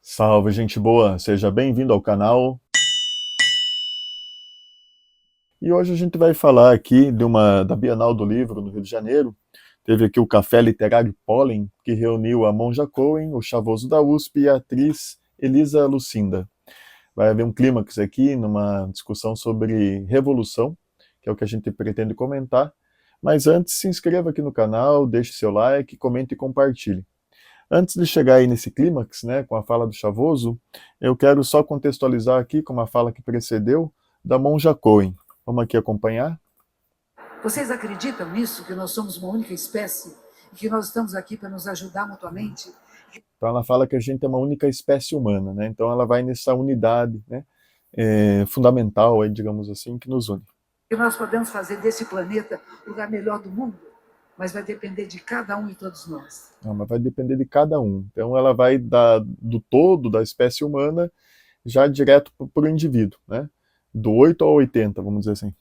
Salve, gente boa! Seja bem-vindo ao canal. E hoje a gente vai falar aqui da Bienal do Livro no Rio de Janeiro. Teve aqui o Café Literário Pólen, que reuniu a Monja Cohen, o Chavoso da USP e a atriz Elisa Lucinda. Vai haver um clímax aqui numa discussão sobre revolução, que é o que a gente pretende comentar. Mas antes, se inscreva aqui no canal, deixe seu like, comente e compartilhe. Antes de chegar aí nesse clímax, né, com a fala do Chavoso, eu quero só contextualizar aqui com uma fala que precedeu da Monja Cohen. Vamos aqui acompanhar. Vocês acreditam nisso, que nós somos uma única espécie e que nós estamos aqui para nos ajudar mutuamente? Então ela fala que a gente é uma única espécie humana, né? Então ela vai nessa unidade, né, fundamental, aí, digamos assim, que nos une. Que nós podemos fazer desse planeta o lugar melhor do mundo, mas vai depender de cada um e todos nós. Não, mas vai depender de cada um. Então ela vai do todo da espécie humana já direto para o indivíduo, né? Do 8 ao 80, vamos dizer assim.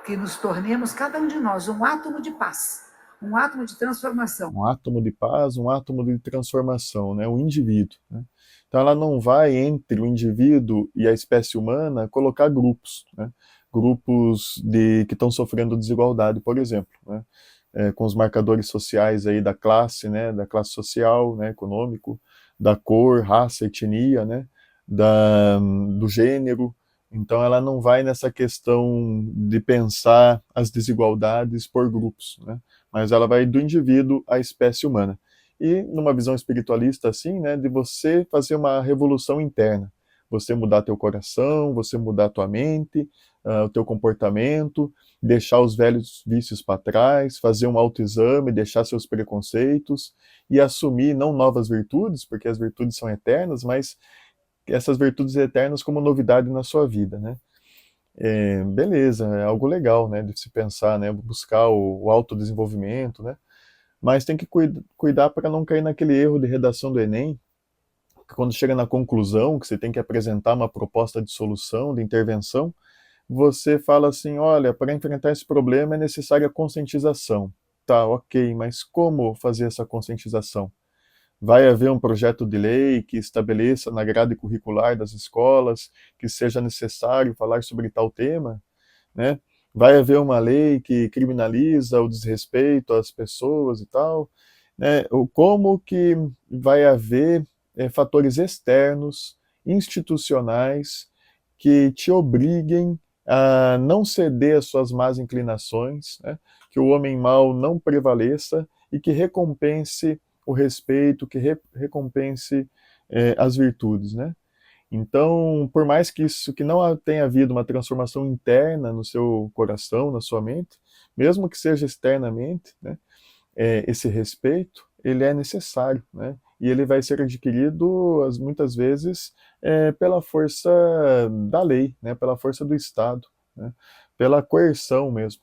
Que nos tornemos, cada um de nós, um átomo de paz, um átomo de transformação. Um átomo de paz, um átomo de transformação, né? O indivíduo. Né? Então ela não vai, entre o indivíduo e a espécie humana, colocar grupos, né? Grupos que estão sofrendo desigualdade, por exemplo, né? Com os marcadores sociais aí da classe, né? Da classe social, né? Econômico, da cor, raça, etnia, né? Do gênero. Então ela não vai nessa questão de pensar as desigualdades por grupos, né? Mas ela vai do indivíduo à espécie humana. E numa visão espiritualista assim, né, de você fazer uma revolução interna, você mudar teu coração, você mudar tua mente, o teu comportamento, deixar os velhos vícios para trás, fazer um autoexame, deixar seus preconceitos e assumir não novas virtudes, porque as virtudes são eternas, mas essas virtudes eternas como novidade na sua vida, né? Beleza, é algo legal, né, de se pensar, né, buscar o autodesenvolvimento, né, mas tem que cuidar para não cair naquele erro de redação do Enem, que quando chega na conclusão, que você tem que apresentar uma proposta de solução, de intervenção, você fala assim, olha, para enfrentar esse problema é necessária conscientização. Tá, ok, mas como fazer essa conscientização? Vai haver um projeto de lei que estabeleça na grade curricular das escolas que seja necessário falar sobre tal tema, né? Vai haver uma lei que criminaliza o desrespeito às pessoas e tal, né? Como que vai haver fatores externos, institucionais, que te obriguem a não ceder às suas más inclinações, né? Que o homem mau não prevaleça e que recompense o respeito, que recompense as virtudes, né? Então, por mais que não tenha havido uma transformação interna no seu coração, na sua mente, mesmo que seja externamente, né, esse respeito, ele é necessário, né? E ele vai ser adquirido, muitas vezes, pela força da lei, né? Pela força do Estado, né? Pela coerção mesmo.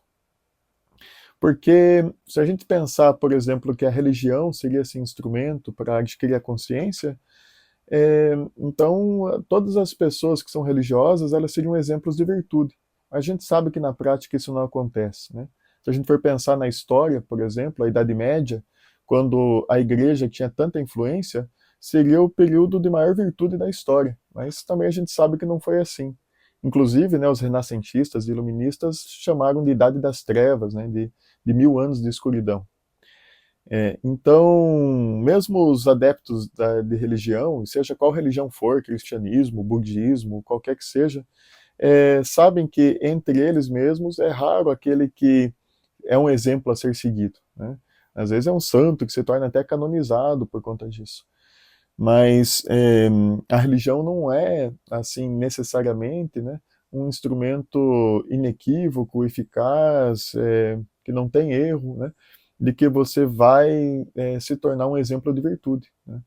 Porque se a gente pensar, por exemplo, que a religião seria esse instrumento para adquirir a consciência, então todas as pessoas que são religiosas, elas seriam exemplos de virtude. A gente sabe que na prática isso não acontece, né? Se a gente for pensar na história, por exemplo, a Idade Média, quando a igreja tinha tanta influência, seria o período de maior virtude da história. Mas também a gente sabe que não foi assim. Inclusive, né, os renascentistas e iluministas chamaram de Idade das Trevas, né, de 1000 anos de escuridão. Então, mesmo os adeptos de religião, seja qual religião for, cristianismo, budismo, qualquer que seja, sabem que entre eles mesmos é raro aquele que é um exemplo a ser seguido, né? Às vezes é um santo que se torna até canonizado por conta disso. Mas a religião não é, assim, necessariamente, né, um instrumento inequívoco, eficaz, que não tem erro, né, de que você vai se tornar um exemplo de virtude, né?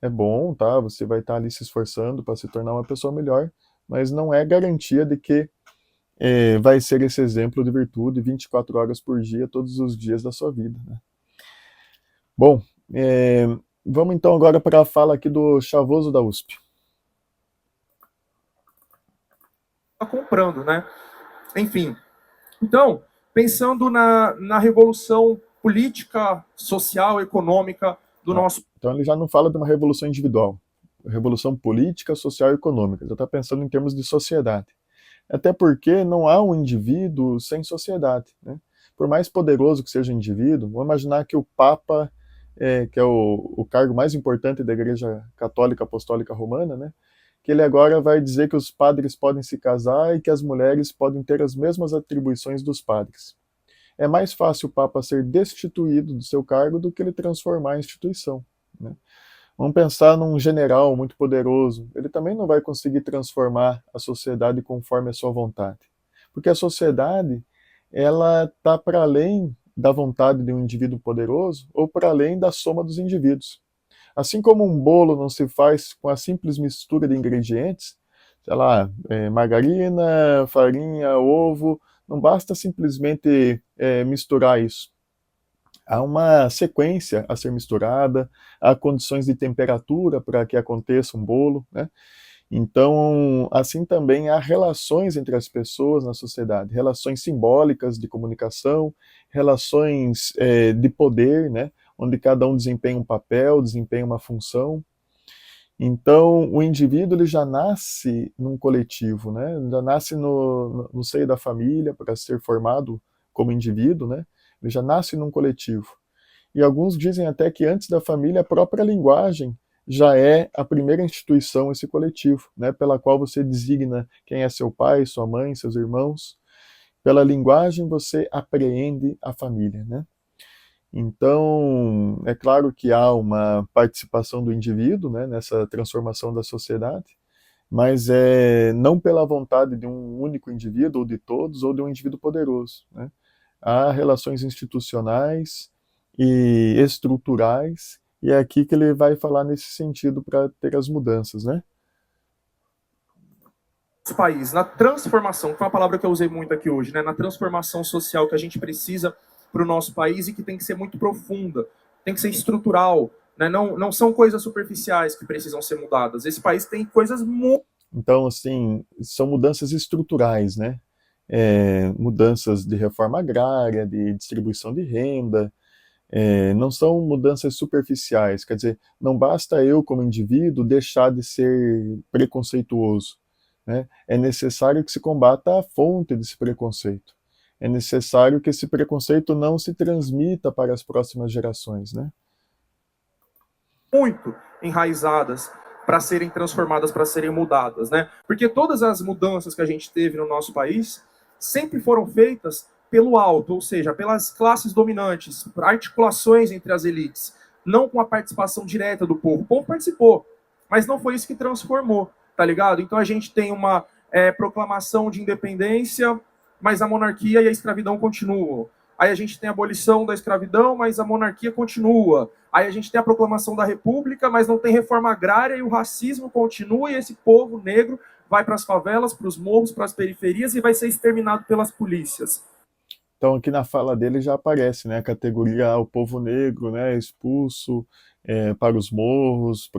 É bom, tá? Você vai estar ali se esforçando para se tornar uma pessoa melhor, mas não é garantia de que vai ser esse exemplo de virtude 24 horas por dia, todos os dias da sua vida, né? Bom, vamos então agora para a fala aqui do Chavoso da USP. Tá comprando, né? Enfim, então, pensando na revolução política, social, econômica do nosso... Então ele já não fala de uma revolução individual. revolução política, social e econômica, já está pensando em termos de sociedade. Até porque não há um indivíduo sem sociedade, né? Por mais poderoso que seja o indivíduo, vamos imaginar que o Papa, que é o cargo mais importante da Igreja Católica Apostólica Romana, né? Que ele agora vai dizer que os padres podem se casar e que as mulheres podem ter as mesmas atribuições dos padres. É mais fácil o Papa ser destituído do seu cargo do que ele transformar a instituição, né? Vamos pensar num general muito poderoso. Ele também não vai conseguir transformar a sociedade conforme a sua vontade. Porque a sociedade, ela está para além da vontade de um indivíduo poderoso ou para além da soma dos indivíduos. Assim como um bolo não se faz com a simples mistura de ingredientes, sei lá, margarina, farinha, ovo, não basta simplesmente misturar isso. Há uma sequência a ser misturada, há condições de temperatura para que aconteça um bolo, né? Então, assim também há relações entre as pessoas na sociedade, relações simbólicas de comunicação, relações de poder, né? Onde cada um desempenha um papel, desempenha uma função. Então, o indivíduo ele já nasce num coletivo, né? Já nasce no seio da família para ser formado como indivíduo, né? Ele já nasce num coletivo. E alguns dizem até que antes da família, a própria linguagem já é a primeira instituição, esse coletivo, né? Pela qual você designa quem é seu pai, sua mãe, seus irmãos. Pela linguagem você apreende a família, né? Então, é claro que há uma participação do indivíduo, né, nessa transformação da sociedade, mas não pela vontade de um único indivíduo, ou de todos, ou de um indivíduo poderoso, né? Há relações institucionais e estruturais, e é aqui que ele vai falar nesse sentido para ter as mudanças, né? País, na transformação, que foi uma palavra que eu usei muito aqui hoje, né? Na transformação social que a gente precisa para o nosso país e que tem que ser muito profunda, tem que ser estrutural, né? Não são coisas superficiais que precisam ser mudadas. Esse país tem coisas muito... Então, assim, são mudanças estruturais, né? Mudanças de reforma agrária, de distribuição de renda, não são mudanças superficiais, quer dizer, não basta eu, como indivíduo, deixar de ser preconceituoso, né? É necessário que se combata a fonte desse preconceito. É necessário que esse preconceito não se transmita para as próximas gerações, né? Muito enraizadas para serem transformadas, para serem mudadas, né? Porque todas as mudanças que a gente teve no nosso país sempre foram feitas pelo alto, ou seja, pelas classes dominantes, por articulações entre as elites, não com a participação direta do povo. O povo participou, mas não foi isso que transformou, tá ligado? Então a gente tem uma proclamação de independência, mas a monarquia e a escravidão continuam. Aí a gente tem a abolição da escravidão, mas a monarquia continua. Aí a gente tem a proclamação da república, mas não tem reforma agrária e o racismo continua e esse povo negro vai para as favelas, para os morros, para as periferias e vai ser exterminado pelas polícias. Então aqui na fala dele já aparece, né, a categoria o povo negro, né, expulso para os morros,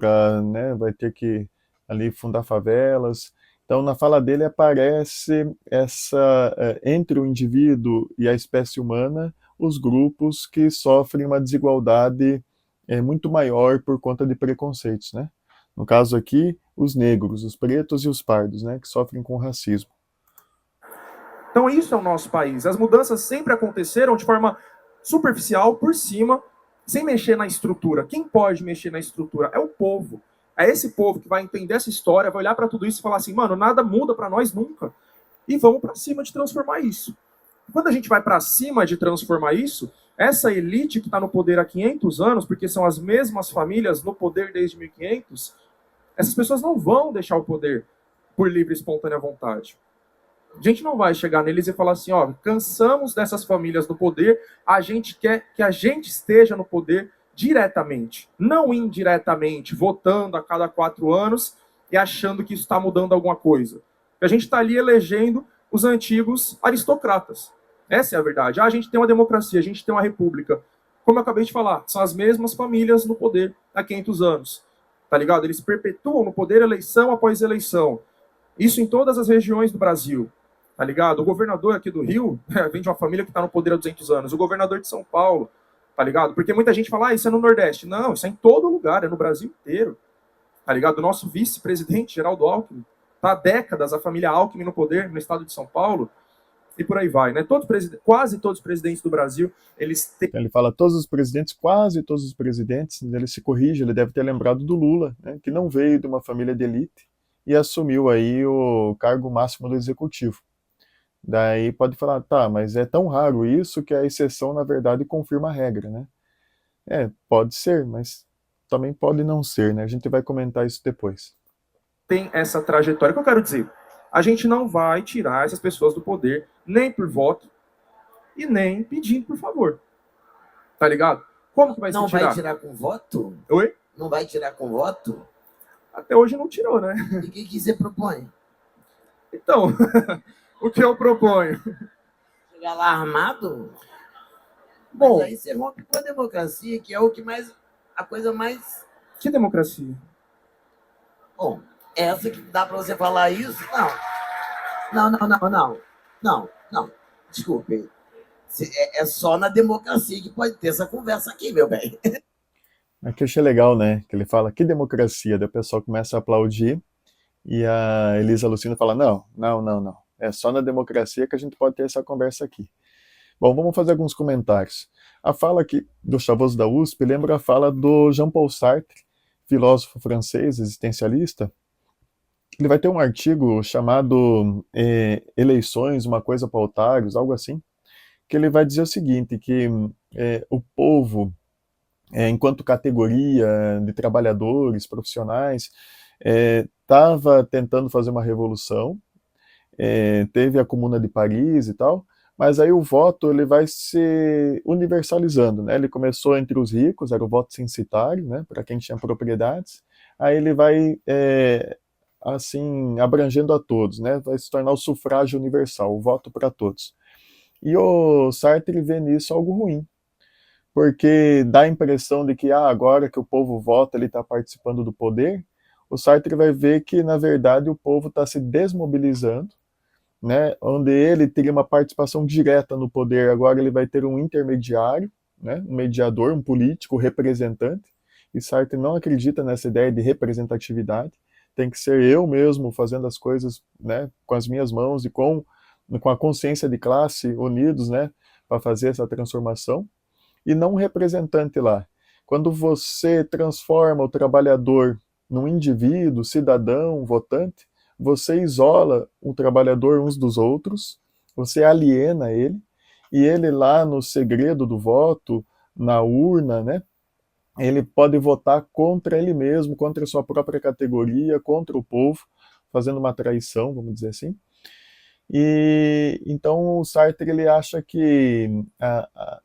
né, vai ter que ali fundar favelas. Então na fala dele aparece essa entre o indivíduo e a espécie humana, os grupos que sofrem uma desigualdade muito maior por conta de preconceitos, né? No caso aqui, os negros, os pretos e os pardos, né, que sofrem com racismo. Então isso é o nosso país. As mudanças sempre aconteceram de forma superficial, por cima, sem mexer na estrutura. Quem pode mexer na estrutura? É o povo. É esse povo que vai entender essa história, vai olhar para tudo isso e falar assim, mano, nada muda para nós nunca. E vamos para cima de transformar isso. Quando a gente vai para cima de transformar isso, essa elite que está no poder há 500 anos, porque são as mesmas famílias no poder desde 1500, essas pessoas não vão deixar o poder por livre e espontânea vontade. A gente não vai chegar neles e falar assim, ó, cansamos dessas famílias no poder, a gente quer que a gente esteja no poder diretamente, não indiretamente, votando a cada 4 anos e achando que isso está mudando alguma coisa. A gente está ali elegendo os antigos aristocratas. Essa é a verdade. A gente tem uma democracia, a gente tem uma república. Como eu acabei de falar, são as mesmas famílias no poder há 500 anos. Tá ligado? Eles perpetuam no poder eleição após eleição. Isso em todas as regiões do Brasil. Tá ligado? O governador aqui do Rio vem de uma família que está no poder há 200 anos. O governador de São Paulo, tá ligado? Porque muita gente fala, isso é no Nordeste. Não, isso é em todo lugar, é no Brasil inteiro. tá ligado? O nosso vice-presidente, Geraldo Alckmin, tá há décadas, a família Alckmin no poder, no estado de São Paulo, e por aí vai, né? Quase todos os presidentes do Brasil, eles têm... Ele fala todos os presidentes, quase todos os presidentes, ele se corrige, ele deve ter lembrado do Lula, né, que não veio de uma família de elite e assumiu aí o cargo máximo do executivo. Daí pode falar, tá, mas é tão raro isso que a exceção, na verdade, confirma a regra, né? Pode ser, mas também pode não ser, né? A gente vai comentar isso depois. Tem essa trajetória. O que eu quero dizer? A gente não vai tirar essas pessoas do poder, nem por voto, e nem pedindo por favor. Tá ligado? Como que vai Não se tirar? vai tirar com voto? Oi? Não vai tirar com voto? Até hoje não tirou, né? E o que você propõe? Então, o que eu proponho? Chegar lá armado? Bom, Mas aí você rompe com a democracia, que é o que mais. A coisa mais. que democracia? Bom, essa que dá pra você falar isso? Não. Não. Desculpe. É só na democracia que pode ter essa conversa aqui, meu bem. Aqui eu achei legal, né? Que ele fala, que democracia? Daí o pessoal começa a aplaudir e a Elisa Lucina fala, não. É só na democracia que a gente pode ter essa conversa aqui. Bom, vamos fazer alguns comentários. A fala aqui do Chavoso da USP lembra a fala do Jean-Paul Sartre, filósofo francês, existencialista. Ele vai ter um artigo chamado Eleições, uma coisa para otários, algo assim, que ele vai dizer o seguinte, que o povo, enquanto categoria de trabalhadores, profissionais, estava tentando fazer uma revolução, teve a Comuna de Paris e tal, mas aí o voto ele vai se universalizando, né? Ele começou entre os ricos, era o voto censitário, né? Para quem tinha propriedades, aí ele vai assim abrangendo a todos, né? Vai se tornar o sufrágio universal, o voto para todos. E o Sartre vê nisso algo ruim, porque dá a impressão de que agora que o povo vota, ele está participando do poder. O Sartre vai ver que na verdade o povo está se desmobilizando, né, onde ele teria uma participação direta no poder, agora ele vai ter um intermediário, né, um mediador, um político, um representante, e Sartre não acredita nessa ideia de representatividade, tem que ser eu mesmo fazendo as coisas, né, com as minhas mãos e com a consciência de classe unidos, né, para fazer essa transformação, e não um representante lá. Quando você transforma o trabalhador num indivíduo, cidadão, votante, você isola o trabalhador uns dos outros, você aliena ele, e ele lá no segredo do voto, na urna, né, ele pode votar contra ele mesmo, contra a sua própria categoria, contra o povo, fazendo uma traição, vamos dizer assim. E então o Sartre ele acha que a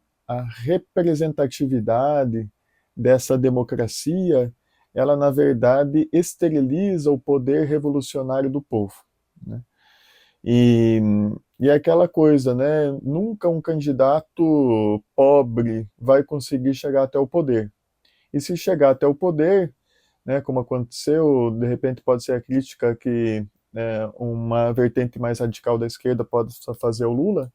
representatividade dessa democracia ela na verdade esteriliza o poder revolucionário do povo, né? E é aquela coisa, né? Nunca um candidato pobre vai conseguir chegar até o poder. E se chegar até o poder, né, como aconteceu, de repente pode ser a crítica que uma vertente mais radical da esquerda pode fazer ao Lula,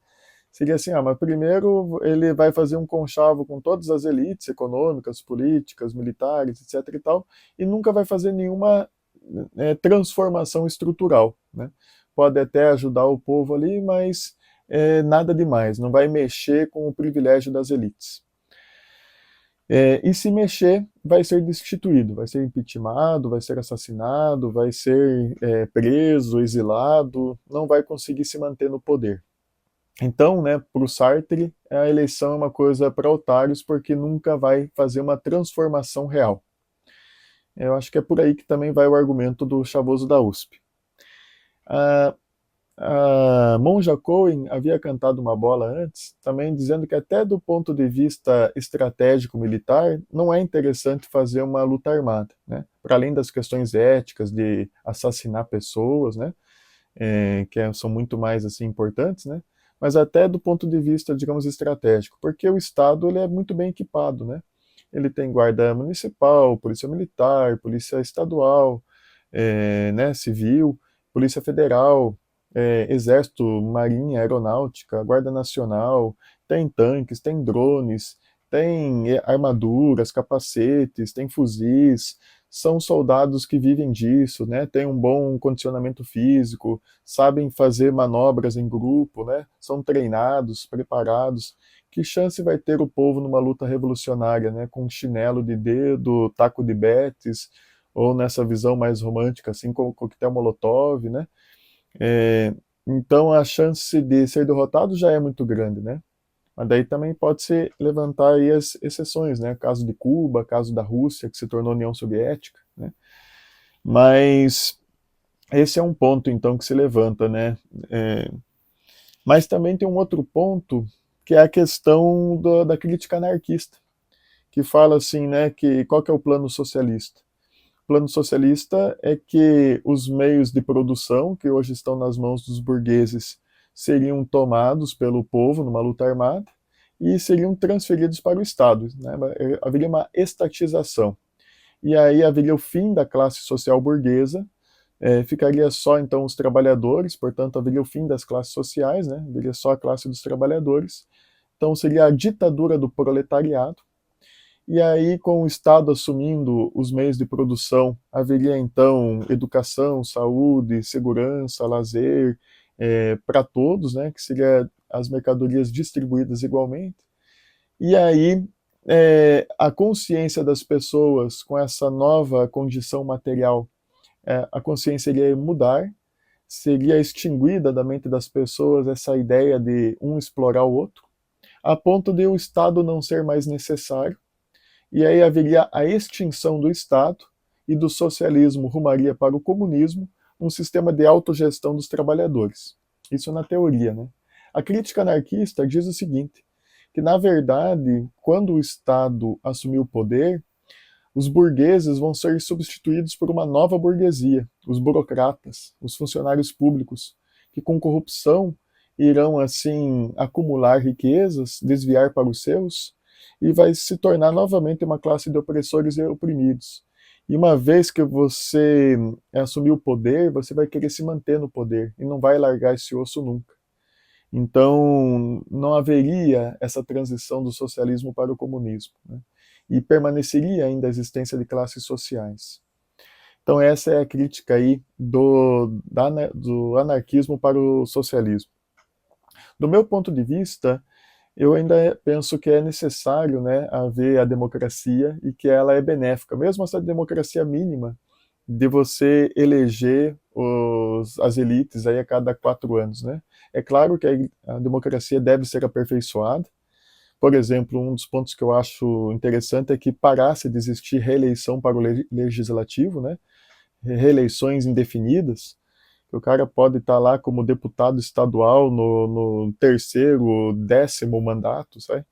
seria assim, mas primeiro ele vai fazer um conchavo com todas as elites econômicas, políticas, militares, etc e tal, e nunca vai fazer nenhuma transformação estrutural, né? Pode até ajudar o povo ali, mas nada demais, não vai mexer com o privilégio das elites. E se mexer, vai ser destituído, vai ser impeachmentado, vai ser assassinado, vai ser preso, exilado, não vai conseguir se manter no poder. Então, né, para o Sartre, a eleição é uma coisa para otários porque nunca vai fazer uma transformação real. Eu acho que é por aí que também vai o argumento do Chavoso da USP. A Monja Cohen havia cantado uma bola antes, também dizendo que até do ponto de vista estratégico militar, não é interessante fazer uma luta armada, né? Para além das questões éticas de assassinar pessoas, né? Que são muito mais assim importantes, né? Mas até do ponto de vista, digamos, estratégico, porque o Estado ele é muito bem equipado, né? Ele tem guarda municipal, polícia militar, polícia estadual, né, civil, polícia federal, exército, marinha, aeronáutica, guarda nacional, tem tanques, tem drones, tem armaduras, capacetes, tem fuzis, são soldados que vivem disso, né? Têm um bom condicionamento físico, sabem fazer manobras em grupo, né? São treinados, preparados. Que chance vai ter o povo numa luta revolucionária, né? Com chinelo de dedo, taco de betes, ou nessa visão mais romântica, assim, com o coquetel Molotov, né? É, então a chance de ser derrotado já é muito grande, né? Mas daí também pode-se levantar aí as exceções, né? Caso de Cuba, caso da Rússia, que se tornou União Soviética, né? Mas esse é um ponto, então, que se levanta, né? É, mas também tem um outro ponto, que é a questão da crítica anarquista, que fala assim, né, que qual que é o plano socialista? O plano socialista é que os meios de produção, que hoje estão nas mãos dos burgueses, seriam tomados pelo povo numa luta armada e seriam transferidos para o Estado, né? Haveria uma estatização. E aí haveria o fim da classe social burguesa, ficaria só então os trabalhadores, portanto haveria o fim das classes sociais, né? Haveria só a classe dos trabalhadores. Então seria a ditadura do proletariado. E aí, com o Estado assumindo os meios de produção, haveria então educação, saúde, segurança, lazer para todos, né? Que seria as mercadorias distribuídas igualmente. E aí a consciência das pessoas com essa nova condição material, a consciência iria mudar, seria extinguida da mente das pessoas essa ideia de um explorar o outro, a ponto de o Estado não ser mais necessário, e aí haveria a extinção do Estado e do socialismo rumaria para o comunismo, um sistema de autogestão dos trabalhadores. Isso na teoria, né? A crítica anarquista diz o seguinte, que na verdade, quando o Estado assumiu o poder, os burgueses vão ser substituídos por uma nova burguesia, os burocratas, os funcionários públicos, que com corrupção irão assim acumular riquezas, desviar para os seus, e vai se tornar novamente uma classe de opressores e oprimidos. E uma vez que você assumir o poder, você vai querer se manter no poder e não vai largar esse osso nunca. Então, não haveria essa transição do socialismo para o comunismo, né? E permaneceria ainda a existência de classes sociais. Então, essa é a crítica aí do anarquismo para o socialismo. Do meu ponto de vista, eu ainda penso que é necessário, né, haver a democracia e que ela é benéfica, mesmo essa democracia mínima de você eleger as elites aí a cada 4 anos, né? É claro que a democracia deve ser aperfeiçoada. Por exemplo, um dos pontos que eu acho interessante é que parasse de existir reeleição para o legislativo, né? Reeleições indefinidas. O cara pode estar lá como deputado estadual no terceiro, 10º mandato, sabe?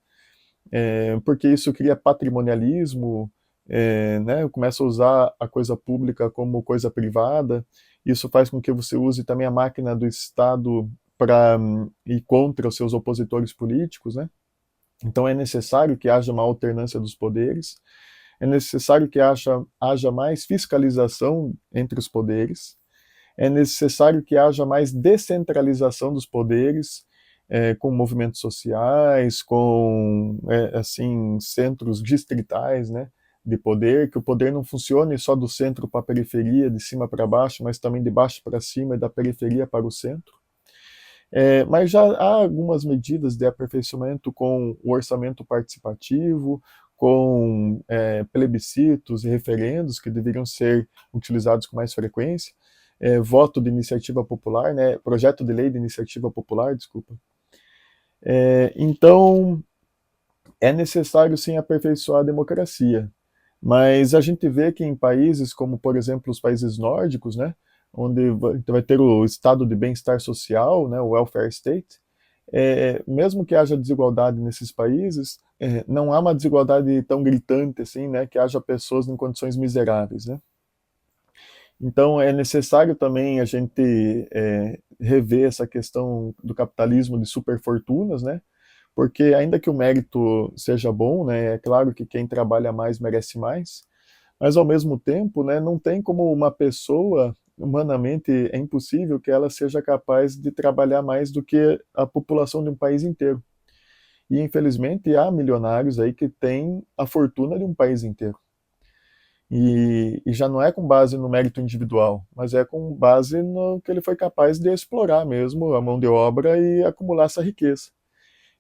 Porque isso cria patrimonialismo, né? Começa a usar a coisa pública como coisa privada. Isso faz com que você use também a máquina do Estado para ir contra os seus opositores políticos, né? Então é necessário que haja uma alternância dos poderes, é necessário que haja mais fiscalização entre os poderes, é necessário que haja mais descentralização dos poderes, com movimentos sociais, com assim centros distritais, né, de poder, que o poder não funcione só do centro para a periferia, de cima para baixo, mas também de baixo para cima e da periferia para o centro. Mas já há algumas medidas de aperfeiçoamento com o orçamento participativo, com plebiscitos e referendos que deveriam ser utilizados com mais frequência, voto de iniciativa popular, né, projeto de lei de iniciativa popular, desculpa. Então, é necessário sim aperfeiçoar a democracia, mas a gente vê que em países como, por exemplo, os países nórdicos, né, onde vai ter o estado de bem-estar social, né, o welfare state, mesmo que haja desigualdade nesses países, não há uma desigualdade tão gritante assim, né, que haja pessoas em condições miseráveis, né. Então é necessário também a gente rever essa questão do capitalismo de superfortunas, né, porque ainda que o mérito seja bom, né, é claro que quem trabalha mais merece mais, mas ao mesmo tempo, né, não tem como uma pessoa, humanamente, é impossível que ela seja capaz de trabalhar mais do que a população de um país inteiro. E, infelizmente, há milionários aí que têm a fortuna de um país inteiro. E já não é com base no mérito individual, mas é com base no que ele foi capaz de explorar mesmo a mão de obra e acumular essa riqueza.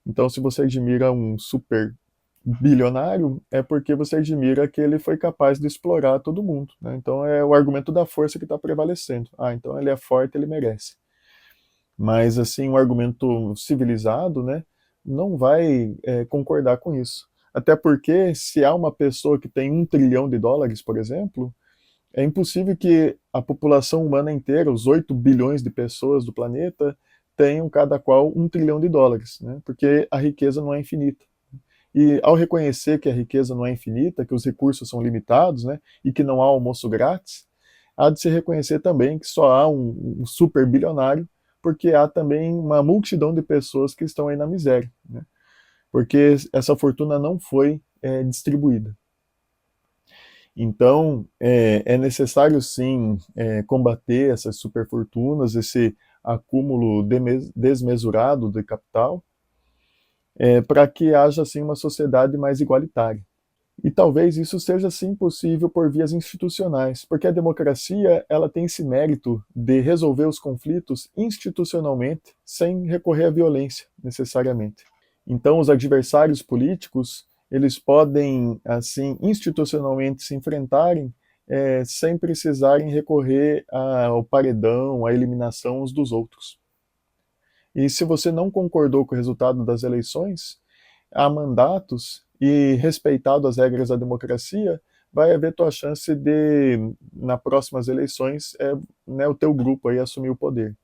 Então, se você admira um super bilionário, é porque você admira que ele foi capaz de explorar todo mundo, né? Então é o argumento da força que está prevalecendo. Ah, então ele é forte, ele merece. Mas, assim, um argumento civilizado, né, não vai concordar com isso. Até porque, se há uma pessoa que tem US$ 1 trilhão, por exemplo, é impossível que a população humana inteira, os 8 bilhões de pessoas do planeta, tenham cada qual US$ 1 trilhão, né? Porque a riqueza não é infinita. E ao reconhecer que a riqueza não é infinita, que os recursos são limitados, né, e que não há almoço grátis, há de se reconhecer também que só há um super bilionário, porque há também uma multidão de pessoas que estão aí na miséria, né? Porque essa fortuna não foi distribuída. Então, é necessário sim combater essas superfortunas, esse acúmulo desmesurado de capital, para que haja assim uma sociedade mais igualitária. E talvez isso seja sim possível por vias institucionais, porque a democracia ela tem esse mérito de resolver os conflitos institucionalmente, sem recorrer à violência necessariamente. Então, os adversários políticos eles podem assim institucionalmente se enfrentarem sem precisarem recorrer ao paredão, à eliminação uns dos outros. E se você não concordou com o resultado das eleições, há mandatos e respeitado as regras da democracia, vai haver tua chance de, nas próximas eleições, né, o teu grupo aí assumir o poder.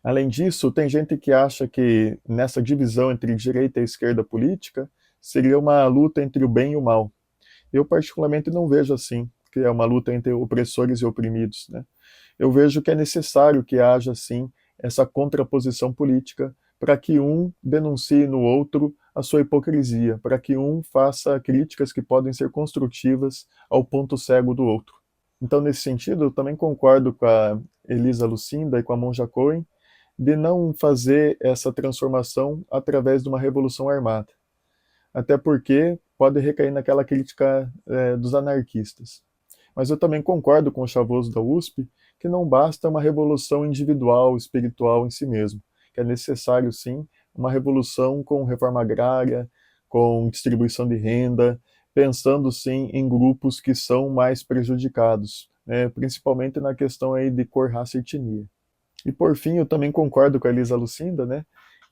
Além disso, tem gente que acha que nessa divisão entre direita e esquerda política seria uma luta entre o bem e o mal. Eu particularmente não vejo assim, que é uma luta entre opressores e oprimidos, né? Eu vejo que é necessário que haja, sim, essa contraposição política para que um denuncie no outro a sua hipocrisia, para que um faça críticas que podem ser construtivas ao ponto cego do outro. Então, nesse sentido, eu também concordo com a Elisa Lucinda e com a Monja Cohen de não fazer essa transformação através de uma revolução armada. Até porque pode recair naquela crítica dos anarquistas. Mas eu também concordo com o Chavoso da USP que não basta uma revolução individual, espiritual em si mesmo, que é necessário, sim, uma revolução com reforma agrária, com distribuição de renda, pensando, sim, em grupos que são mais prejudicados, né, principalmente na questão aí de cor, raça e etnia. E, por fim, eu também concordo com a Elisa Lucinda, né,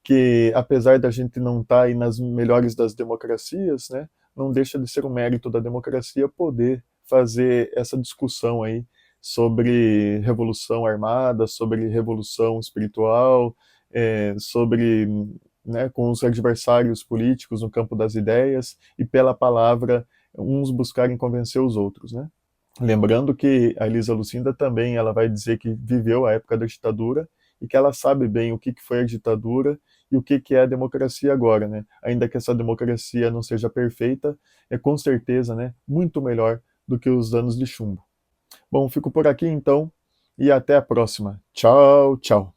que apesar da gente não estar aí nas melhores das democracias, né, não deixa de ser um mérito da democracia poder fazer essa discussão aí sobre revolução armada, sobre revolução espiritual, sobre, né, com os adversários políticos no campo das ideias e pela palavra uns buscarem convencer os outros, né? Lembrando que a Elisa Lucinda também ela vai dizer que viveu a época da ditadura e que ela sabe bem o que foi a ditadura e o que é a democracia agora, né? Ainda que essa democracia não seja perfeita, é com certeza, né, muito melhor do que os anos de chumbo. Bom, fico por aqui então e até a próxima. Tchau, tchau.